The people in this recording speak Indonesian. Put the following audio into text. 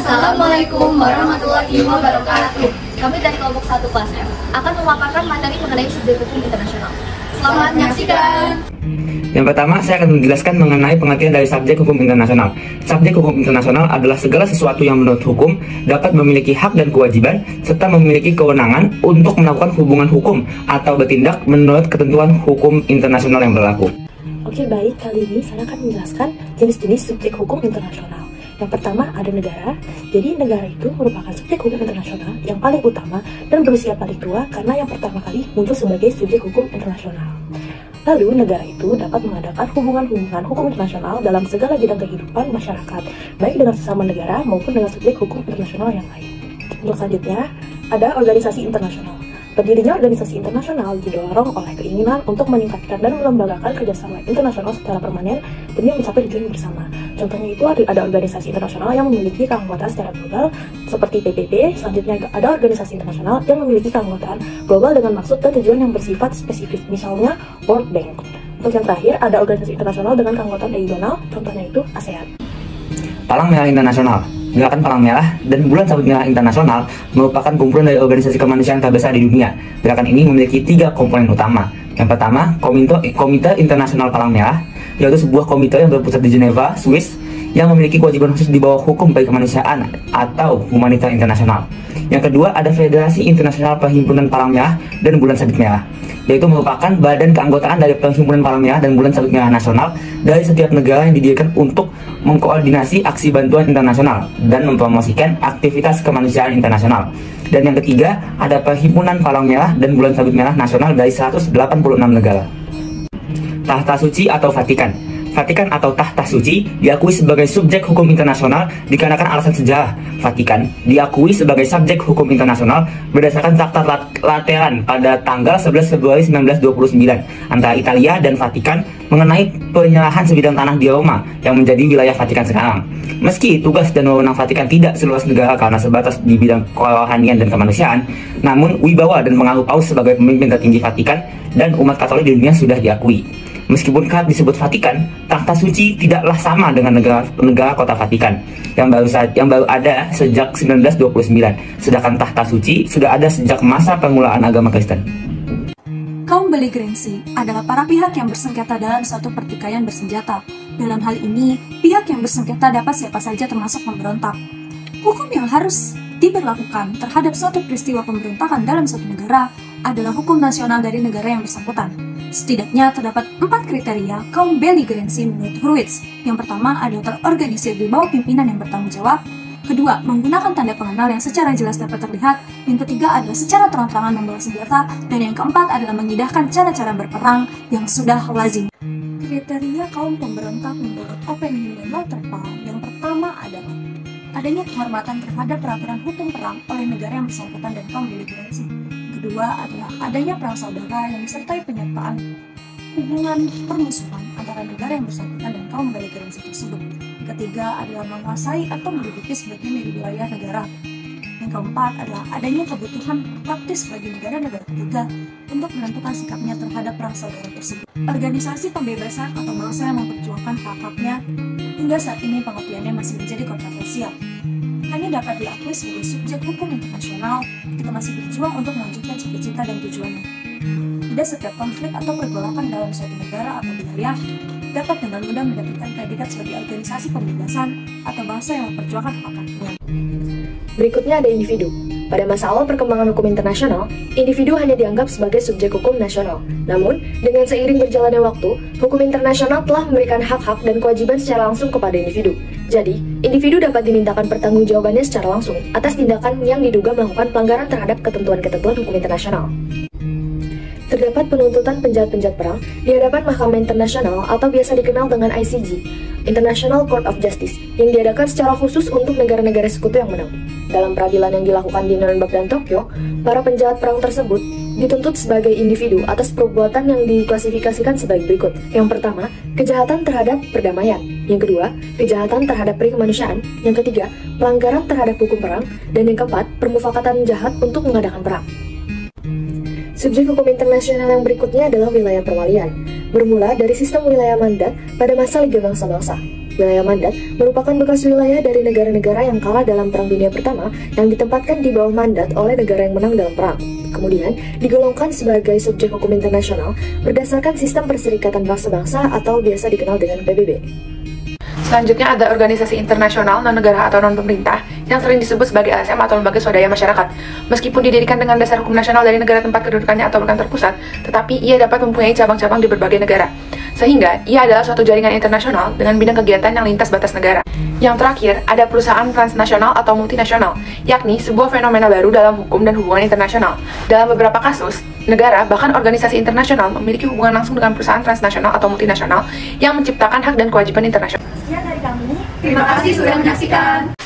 Assalamualaikum warahmatullahi wabarakatuh. Kami dari kelompok 1 kelas F akan memaparkan materi mengenai subjek hukum internasional. Selamat menyaksikan. Yang pertama, saya akan menjelaskan mengenai pengertian dari subjek hukum internasional. Subjek hukum internasional adalah segala sesuatu yang menurut hukum dapat memiliki hak dan kewajiban serta memiliki kewenangan untuk melakukan hubungan hukum atau bertindak menurut ketentuan hukum internasional yang berlaku. Oke, baik, kali ini saya akan menjelaskan jenis-jenis subjek hukum internasional. Yang pertama ada negara. Jadi negara itu merupakan subjek hukum internasional yang paling utama dan berusia paling tua karena yang pertama kali muncul sebagai subjek hukum internasional. Lalu negara itu dapat mengadakan hubungan-hubungan hukum internasional dalam segala bidang kehidupan masyarakat, baik dengan sesama negara maupun dengan subjek hukum internasional yang lain. Untuk selanjutnya ada organisasi internasional. Berdirinya organisasi internasional didorong oleh keinginan untuk meningkatkan dan melembagakan kerjasama internasional secara permanen demi mencapai tujuan bersama. Contohnya itu ada organisasi internasional yang memiliki keanggotaan secara global seperti PBB. Selanjutnya ada organisasi internasional yang memiliki keanggotaan global dengan maksud dan tujuan yang bersifat spesifik, misalnya World Bank. Untuk yang terakhir ada organisasi internasional dengan keanggotaan regional, contohnya itu ASEAN. Palang Merah Internasional. Gerakan Palang Merah dan Bulan Sabit Merah Internasional merupakan kumpulan dari organisasi kemanusiaan terbesar di dunia. Gerakan ini memiliki 3 komponen utama. Yang pertama, Komite Internasional Palang Merah, yaitu sebuah komite yang berpusat di Geneva, Swiss, yang memiliki kewajiban khusus di bawah hukum bagi kemanusiaan atau humanitar internasional. Yang kedua, ada Federasi Internasional Perhimpunan Palang Merah dan Bulan Sabit Merah, yaitu merupakan badan keanggotaan dari Perhimpunan Palang Merah dan Bulan Sabit Merah Nasional dari setiap negara yang didirikan untuk mengkoordinasi aksi bantuan internasional dan mempromosikan aktivitas kemanusiaan internasional. Dan yang ketiga, ada Perhimpunan Palang Merah dan Bulan Sabit Merah Nasional dari 186 negara. Tahta Suci atau Vatikan. Vatikan atau Tahta Suci diakui sebagai subjek hukum internasional dikarenakan alasan sejarah. Vatikan diakui sebagai subjek hukum internasional berdasarkan Traktat Lateran pada tanggal 11 Februari 1929 antara Italia dan Vatikan mengenai penyerahan sebidang tanah di Roma yang menjadi wilayah Vatikan sekarang. Meski tugas dan wewenang Vatikan tidak seluas negara karena sebatas di bidang kerohanian dan kemanusiaan, namun wibawa dan pengaruh Paus sebagai pemimpin tertinggi Vatikan dan umat Katolik di dunia sudah diakui. Meskipun kerap disebut Vatikan, Tahta Suci tidaklah sama dengan negara kota Vatikan yang baru ada sejak 1929, sedangkan Tahta Suci sudah ada sejak masa permulaan agama Kristen. Kaum beligrensi adalah para pihak yang bersengketa dalam suatu pertikaian bersenjata. Dalam hal ini, pihak yang bersengketa dapat siapa saja termasuk pemberontak. Hukum yang harus diberlakukan terhadap suatu peristiwa pemberontakan dalam suatu negara adalah hukum nasional dari negara yang bersangkutan. Setidaknya terdapat 4 kriteria kaum beligrensi menurut Hurwitz. Yang pertama adalah terorganisir di bawah pimpinan yang bertanggung jawab. Kedua, menggunakan tanda pengenal yang secara jelas dapat terlihat. Yang ketiga adalah secara terang-terangan membawa senjata. Dan yang keempat adalah mengindahkan cara-cara berperang yang sudah lazim. Kriteria kaum pemberontak menurut Oppenheim dan Lauterbach yang pertama adalah adanya penghormatan terhadap peraturan hukum perang oleh negara yang bersangkutan dan kaum beligrensi. Kedua adalah adanya perang saudara yang disertai penyertaan hubungan permusuhan antara negara yang bersangkutan dan kaum beligrensi tersebut. Yang ketiga adalah menguasai atau menduduki sebagian dari wilayah negara. Yang keempat adalah adanya kebutuhan praktis bagi negara-negara ketiga untuk menentukan sikapnya terhadap perang saudara tersebut. Organisasi pembebasan atau bangsa yang memperjuangkan hak-haknya hingga saat ini pengertiannya masih menjadi kontroversial. Hanya dapat diakui sebagai subjek hukum internasional ketika masih berjuang untuk mewujudkan cita-cita dan tujuannya. Tidak setiap konflik atau pergolakan dalam suatu negara atau wilayah dapat dengan mudah mendapatkan predikat sebagai organisasi pembebasan atau bangsa yang memperjuangkan hak-haknya. Berikutnya ada individu. Pada masa awal perkembangan hukum internasional, individu hanya dianggap sebagai subjek hukum nasional. Namun, dengan seiring berjalannya waktu, hukum internasional telah memberikan hak-hak dan kewajiban secara langsung kepada individu. Jadi, individu dapat dimintakan pertanggungjawabannya secara langsung atas tindakan yang diduga melakukan pelanggaran terhadap ketentuan-ketentuan hukum internasional. Terdapat penuntutan penjahat-penjahat perang di hadapan Mahkamah Internasional atau biasa dikenal dengan ICJ, International Court of Justice, yang diadakan secara khusus untuk negara-negara sekutu yang menang. Dalam peradilan yang dilakukan di Nuremberg dan Tokyo, para penjahat perang tersebut dituntut sebagai individu atas perbuatan yang diklasifikasikan sebagai berikut. Yang pertama, kejahatan terhadap perdamaian. Yang kedua, kejahatan terhadap kemanusiaan. Yang ketiga, pelanggaran terhadap hukum perang. Dan yang keempat, permufakatan jahat untuk mengadakan perang. Subjek hukum internasional yang berikutnya adalah wilayah perwalian, bermula dari sistem wilayah mandat pada masa Liga Bangsa-Bangsa. Wilayah mandat merupakan bekas wilayah dari negara-negara yang kalah dalam Perang Dunia Pertama yang ditempatkan di bawah mandat oleh negara yang menang dalam perang. Kemudian digolongkan sebagai subjek hukum internasional berdasarkan sistem perserikatan bangsa-bangsa atau biasa dikenal dengan PBB. Selanjutnya ada organisasi internasional non-negara atau non-pemerintah yang sering disebut sebagai LSM atau lembaga swadaya masyarakat. Meskipun didirikan dengan dasar hukum nasional dari negara tempat kedudukannya atau berkantor pusat, tetapi ia dapat mempunyai cabang-cabang di berbagai negara. Sehingga, ia adalah suatu jaringan internasional dengan bidang kegiatan yang lintas batas negara. Yang terakhir, ada perusahaan transnasional atau multinasional, yakni sebuah fenomena baru dalam hukum dan hubungan internasional. Dalam beberapa kasus, negara bahkan organisasi internasional memiliki hubungan langsung dengan perusahaan transnasional atau multinasional yang menciptakan hak dan kewajiban internasional. Sekian dari kami. Terima kasih sudah menyaksikan.